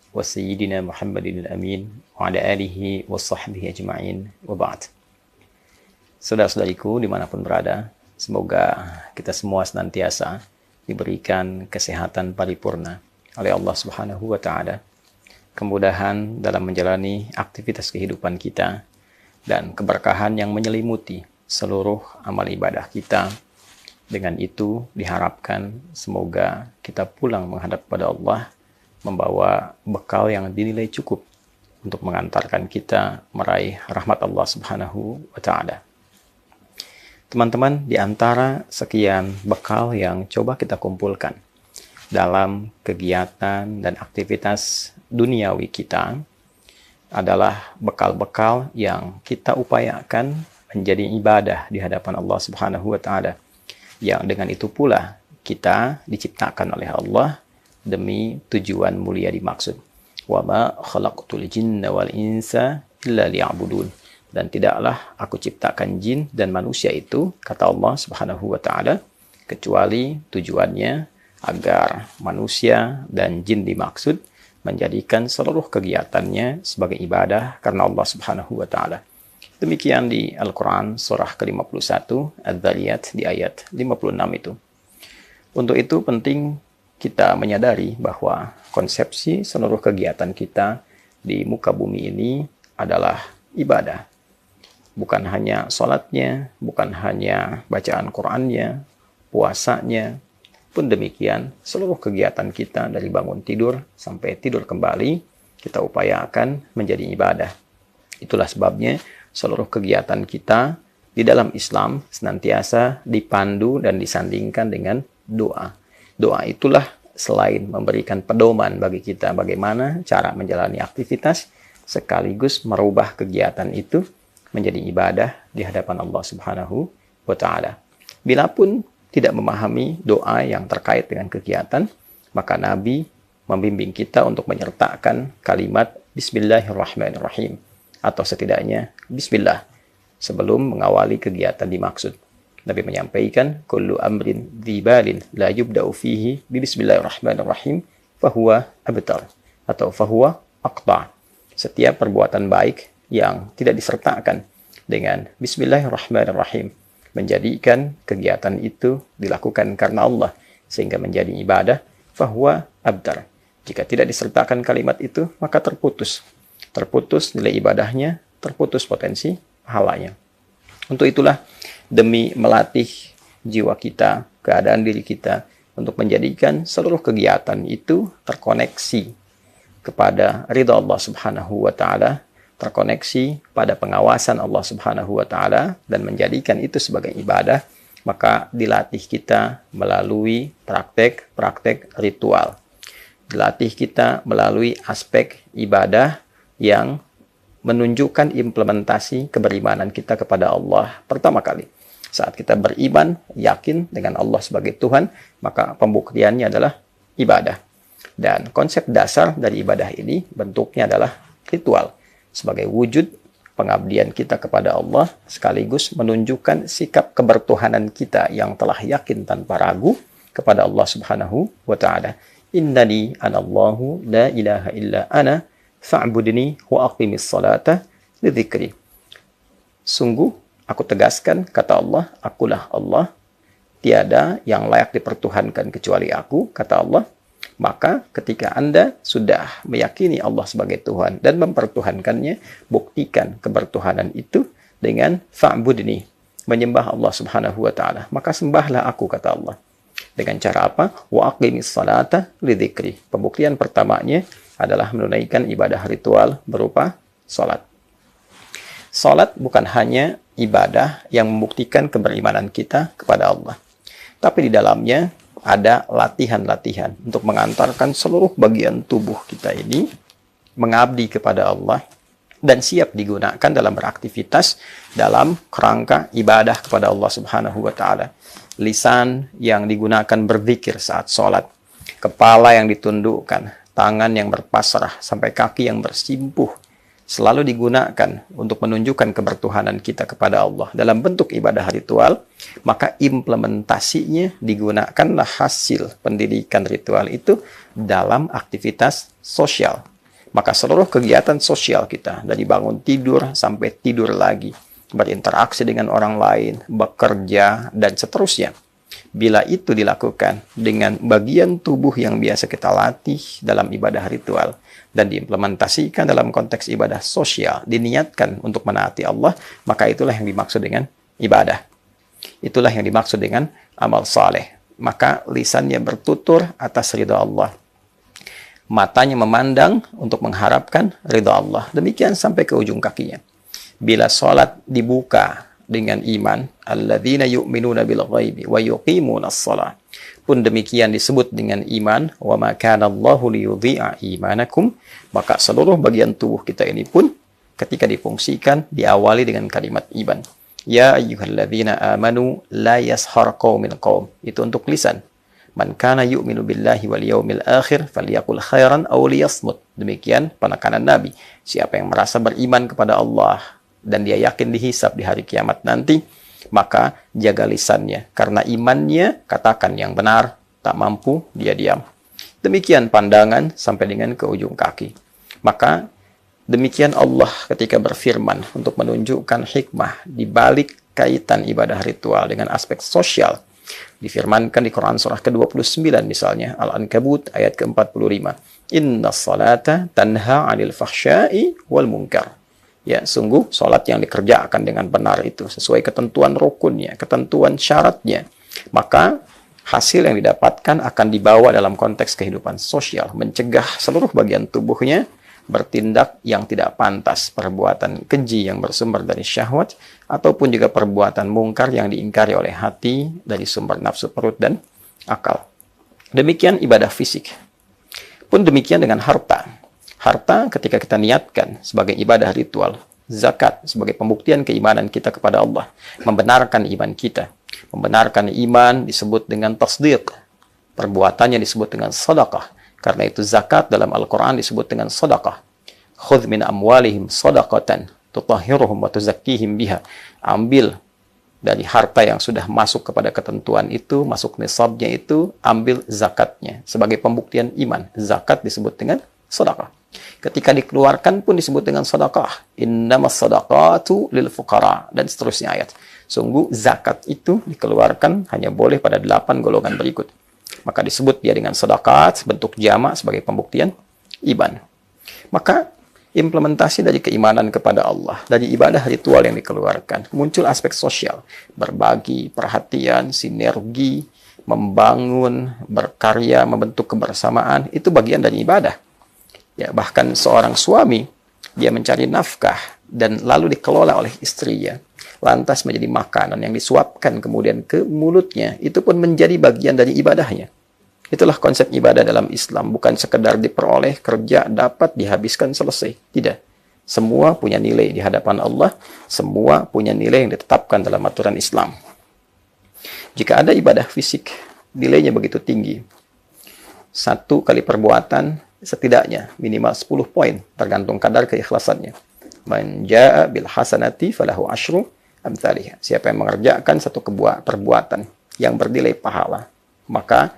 wa sayyidina Muhammadin al-amin wa ala alihi wa sahbihi ajma'in wa ba'd. Saudara-saudariku dimanapun berada, semoga kita semua senantiasa diberikan kesehatan paripurna oleh Allah Subhanahu wa Ta'ala, kemudahan dalam menjalani aktivitas kehidupan kita, dan keberkahan yang menyelimuti seluruh amal ibadah kita. Dengan itu diharapkan semoga kita pulang menghadap pada Allah membawa bekal yang dinilai cukup untuk mengantarkan kita meraih rahmat Allah Subhanahu wa Ta'ala. Teman-teman, di antara sekian bekal yang coba kita kumpulkan dalam kegiatan dan aktivitas duniawi kita adalah bekal-bekal yang kita upayakan menjadi ibadah di hadapan Allah Subhanahu wa Ta'ala, yang dengan itu pula kita diciptakan oleh Allah demi tujuan mulia dimaksud. Wa ma khalaqtul jinna wal insa illa liya'budun. Dan tidaklah aku ciptakan jin dan manusia itu, kata Allah Subhanahu wa Ta'ala, kecuali tujuannya agar manusia dan jin dimaksud menjadikan seluruh kegiatannya sebagai ibadah karena Allah Subhanahu wa Ta'ala. Demikian di Al-Quran surah ke-51 Adz-Dzariyat di ayat 56 itu. Untuk itu penting kita menyadari bahwa konsepsi seluruh kegiatan kita di muka bumi ini adalah ibadah. Bukan hanya sholatnya, bukan hanya bacaan Qur'annya, puasanya, pun demikian seluruh kegiatan kita dari bangun tidur sampai tidur kembali kita upayakan menjadi ibadah. Itulah sebabnya seluruh kegiatan kita di dalam Islam senantiasa dipandu dan disandingkan dengan doa. Doa itulah selain memberikan pedoman bagi kita bagaimana cara menjalani aktivitas, sekaligus merubah kegiatan itu menjadi ibadah di hadapan Allah Subhanahu wa Ta'ala. Bilapun tidak memahami doa yang terkait dengan kegiatan, maka Nabi membimbing kita untuk menyertakan kalimat Bismillahirrahmanirrahim, atau setidaknya Bismillah, sebelum mengawali kegiatan dimaksud. Nabi menyampaikan, kullu amrin dzibalin la yubda'u fihi bi bismillahirrahmanirrahim fahuwa abtar, atau fahuwa aqta. Setiap perbuatan baik yang tidak disertakan dengan bismillahirrahmanirrahim menjadikan kegiatan itu dilakukan karena Allah sehingga menjadi ibadah, fahuwa abtar. Jika tidak disertakan kalimat itu, maka terputus nilai ibadahnya, terputus potensi pahalanya. Untuk itulah, demi melatih jiwa kita, keadaan diri kita, untuk menjadikan seluruh kegiatan itu terkoneksi kepada ridha Allah Subhanahu wa Ta'ala, terkoneksi pada pengawasan Allah Subhanahu wa Ta'ala, dan menjadikan itu sebagai ibadah, maka dilatih kita melalui praktek-praktek ritual. Dilatih kita melalui aspek ibadah yang menunjukkan implementasi keberimanan kita kepada Allah pertama kali. Saat kita beriman, yakin dengan Allah sebagai Tuhan, maka pembuktiannya adalah ibadah. Dan konsep dasar dari ibadah ini bentuknya adalah ritual, sebagai wujud pengabdian kita kepada Allah, sekaligus menunjukkan sikap kebertuhanan kita yang telah yakin tanpa ragu kepada Allah Subhanahu wa Ta'ala. Innani anallahu la ilaha illa ana fa'budni wa aqimis salata lidzikri. Sungguh aku tegaskan, kata Allah, akulah Allah, tiada yang layak dipertuhankan kecuali aku, kata Allah. Maka ketika Anda sudah meyakini Allah sebagai Tuhan dan mempertuhankannya, buktikan kebertuhanan itu dengan fa'budni, menyembah Allah Subhanahu wa Ta'ala. Maka sembahlah aku, kata Allah. Dengan cara apa? Wa aqimis salata lidzikri. Pembuktian pertamanya adalah menunaikan ibadah ritual berupa salat. Salat bukan hanya ibadah yang membuktikan keberimanan kita kepada Allah, tapi di dalamnya ada latihan-latihan untuk mengantarkan seluruh bagian tubuh kita ini mengabdi kepada Allah dan siap digunakan dalam beraktivitas dalam kerangka ibadah kepada Allah Subhanahu wa Ta'ala. Lisan yang digunakan berzikir saat sholat, kepala yang ditundukkan, tangan yang berpasrah, sampai kaki yang bersimpuh, selalu digunakan untuk menunjukkan kebertuhanan kita kepada Allah dalam bentuk ibadah ritual, maka implementasinya digunakanlah hasil pendidikan ritual itu dalam aktivitas sosial, Maka seluruh kegiatan sosial kita, dari bangun tidur sampai tidur lagi, berinteraksi dengan orang lain, bekerja, dan seterusnya, bila itu dilakukan dengan bagian tubuh yang biasa kita latih dalam ibadah ritual dan diimplementasikan dalam konteks ibadah sosial, diniatkan untuk menaati Allah, maka itulah yang dimaksud dengan ibadah. Itulah yang dimaksud dengan amal saleh. Maka lisannya bertutur atas ridha Allah, matanya memandang untuk mengharapkan ridha Allah. Demikian sampai ke ujung kakinya. Bila sholat dibuka dengan iman, alladzina yu'minuna bil ghaibi wa yuqimunas shalah, pun demikian disebut dengan iman, wa ma kana Allahu liyudhi'a imanakum, maka seluruh bagian tubuh kita ini pun ketika difungsikan diawali dengan kalimat iman. Ya ayyuhalladzina amanu la yashar qaumin qaum. Itu untuk lisan. Man kana yu'minu billahi wal yawmil akhir falyaqul khairan aw liyasmut. Demikian penekanan Nabi. Siapa yang merasa beriman kepada Allah dan dia yakin dihisab di hari kiamat nanti, maka jaga lisannya. Karena imannya katakan yang benar, tak mampu dia diam. Demikian pandangan sampai dengan ke ujung kaki. Maka demikian Allah ketika berfirman untuk menunjukkan hikmah di balik kaitan ibadah ritual dengan aspek sosial. Difirmankan di Quran surah ke-29 misalnya, Al-Ankabut ayat ke-45. Inna salata tanha 'anil fahsya'i wal munkar. Ya, sungguh salat yang dikerjakan dengan benar itu sesuai ketentuan rukunnya, ketentuan syaratnya, maka hasil yang didapatkan akan dibawa dalam konteks kehidupan sosial, mencegah seluruh bagian tubuhnya bertindak yang tidak pantas, perbuatan keji yang bersumber dari syahwat, ataupun juga perbuatan mungkar yang diingkari oleh hati dari sumber nafsu perut dan akal. Demikian ibadah fisik. Pun demikian dengan harta. Harta ketika kita niatkan sebagai ibadah ritual, zakat sebagai pembuktian keimanan kita kepada Allah, membenarkan iman kita. Membenarkan iman disebut dengan tasdiq. Perbuatannya disebut dengan sedekah. Karena itu zakat dalam Al-Quran disebut dengan sedekah. Khudh min amwalihim sedaqatan tutahhiruhum wa tuzakkihim biha. Ambil dari harta yang sudah masuk kepada ketentuan itu, masuk nisabnya itu, ambil zakatnya. Sebagai pembuktian iman, zakat disebut dengan sedekah. Ketika dikeluarkan pun disebut dengan sedekah. Innamas sadaqatu lil fuqara, dan seterusnya ayat. Sungguh zakat itu dikeluarkan hanya boleh pada 8 golongan berikut. Maka disebut dia dengan sedekah, bentuk jamak sebagai pembuktian iman. Maka implementasi dari keimanan kepada Allah, dari ibadah ritual yang dikeluarkan, muncul aspek sosial, berbagi, perhatian, sinergi, membangun, berkarya, membentuk kebersamaan, itu bagian dari ibadah. Ya, bahkan seorang suami, dia mencari nafkah dan lalu dikelola oleh istrinya, lantas menjadi makanan yang disuapkan kemudian ke mulutnya, itu pun menjadi bagian dari ibadahnya. Itulah konsep ibadah dalam Islam, bukan sekedar diperoleh, kerja, dapat, dihabiskan, selesai. Tidak. Semua punya nilai di hadapan Allah, semua punya nilai yang ditetapkan dalam aturan Islam. Jika ada ibadah fisik, nilainya begitu tinggi. 1 kali perbuatan, setidaknya minimal 10 poin, tergantung kadar keikhlasannya. Man jaa bil hasanati falahu asyru amthaliha. Siapa yang mengerjakan satu perbuatan yang bernilai pahala, maka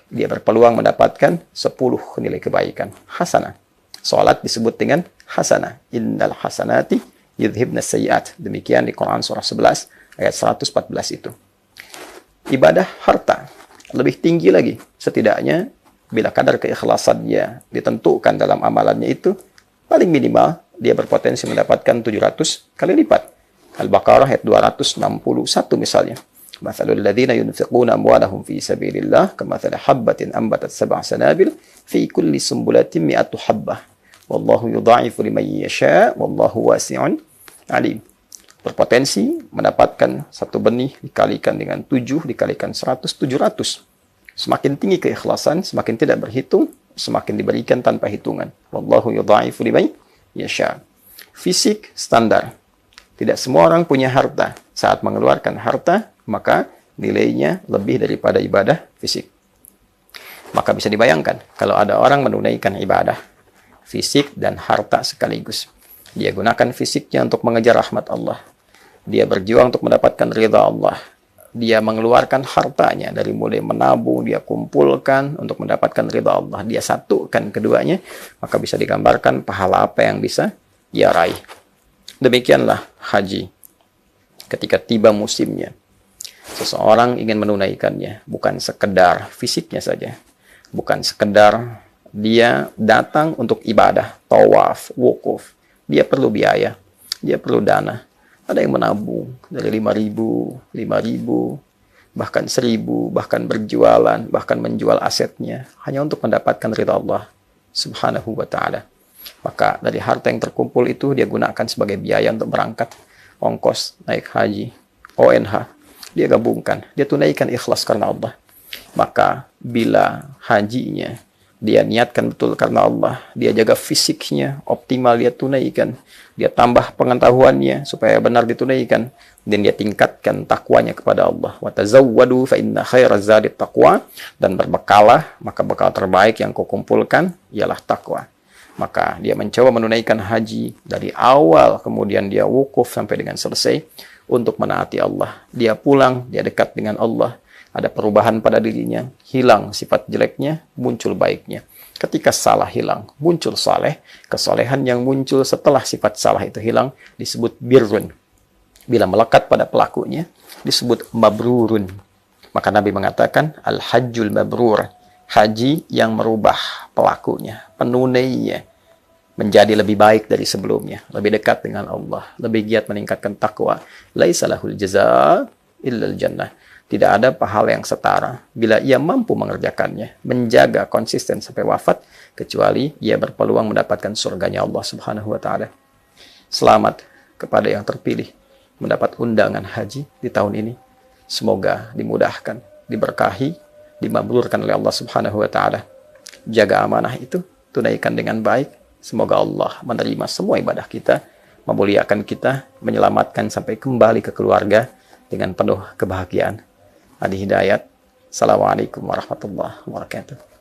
dia berpeluang mendapatkan 10 nilai kebaikan. Hasanah. Salat disebut dengan hasanah. Innal hasanati yudhibna sayyi'at. Demikian di Quran surah 11 ayat 114 itu. Ibadah harta lebih tinggi lagi. Setidaknya bila kadar keikhlasannya ditentukan dalam amalannya itu, paling minimal dia berpotensi mendapatkan 700 kali lipat. Al-Baqarah ayat 261 misalnya. Mathalul ladzina yunfiquna amwalahum fi sabilillah kamathali habbatin ambatat sab'a sanabil fi kulli sumbulatin mi'atu habbah. Wallahu yudha'ifu liman yasha' wallahu wasi'un alim. Berpotensi mendapatkan satu benih dikalikan dengan 7 dikalikan 100, 700. Semakin tinggi keikhlasan, semakin tidak berhitung, semakin diberikan tanpa hitungan. Wallahu yudha'ifu liman yasha'. Fisik standar. Tidak semua orang punya harta. Saat mengeluarkan harta, maka nilainya lebih daripada ibadah fisik. Maka bisa dibayangkan, kalau ada orang menunaikan ibadah fisik dan harta sekaligus. Dia gunakan fisiknya untuk mengejar rahmat Allah. Dia berjuang untuk mendapatkan ridha Allah. dia mengeluarkan hartanya dari mulai menabung, dia kumpulkan untuk mendapatkan ridha Allah, dia satukan keduanya, maka bisa digambarkan pahala apa yang bisa dia raih. Demikianlah haji. Ketika tiba musimnya, seseorang ingin menunaikannya, bukan sekedar fisiknya saja, bukan sekedar dia datang untuk ibadah, tawaf, wukuf. Dia perlu biaya, dia perlu dana. Ada yang menabung dari 5.000, bahkan 1.000, bahkan berjualan, bahkan menjual asetnya hanya untuk mendapatkan ridha Allah Subhanahu wa ta'ala. Maka dari harta yang terkumpul itu dia gunakan sebagai biaya untuk berangkat, ongkos naik haji, ONH, dia gabungkan, dia tunaikan ikhlas karena Allah. Maka bila hajinya dia niatkan betul karena Allah, dia jaga fisiknya optimal, dia tunaikan, dia tambah pengetahuannya supaya benar ditunaikan, dan dia tingkatkan takwanya kepada Allah. Wa tazawwadu fa inna khairaz zadi taqwa, dan berbekalah, maka bekal terbaik yang kau kumpulkan ialah takwa. Maka dia mencoba menunaikan haji dari awal, kemudian dia wukuf sampai dengan selesai untuk menaati Allah. Dia pulang, dia dekat dengan Allah, ada perubahan pada dirinya, hilang sifat jeleknya, muncul baiknya. Ketika salah hilang, muncul saleh. Kesolehan yang muncul setelah sifat salah itu hilang disebut birrun. Bila melekat pada pelakunya, disebut mabrurun. Maka Nabi mengatakan, al-hajjul mabrur, haji yang merubah pelakunya, penunainya, menjadi lebih baik dari sebelumnya, lebih dekat dengan Allah, lebih giat meningkatkan takwa. Laisa lahul jazaa illal jannah. Tidak ada pahala yang setara bila ia mampu mengerjakannya, menjaga konsisten sampai wafat, kecuali ia berpeluang mendapatkan surganya Allah Subhanahu wa ta'ala. Selamat kepada yang terpilih mendapat undangan haji di tahun ini. Semoga dimudahkan, diberkahi, dimabrurkan oleh Allah Subhanahu wa ta'ala. Jaga amanah itu, tunaikan dengan baik. Semoga Allah menerima semua ibadah kita, memuliakan kita, menyelamatkan sampai kembali ke keluarga dengan penuh kebahagiaan. Adi Hidayat. Assalamualaikum warahmatullahi wabarakatuh.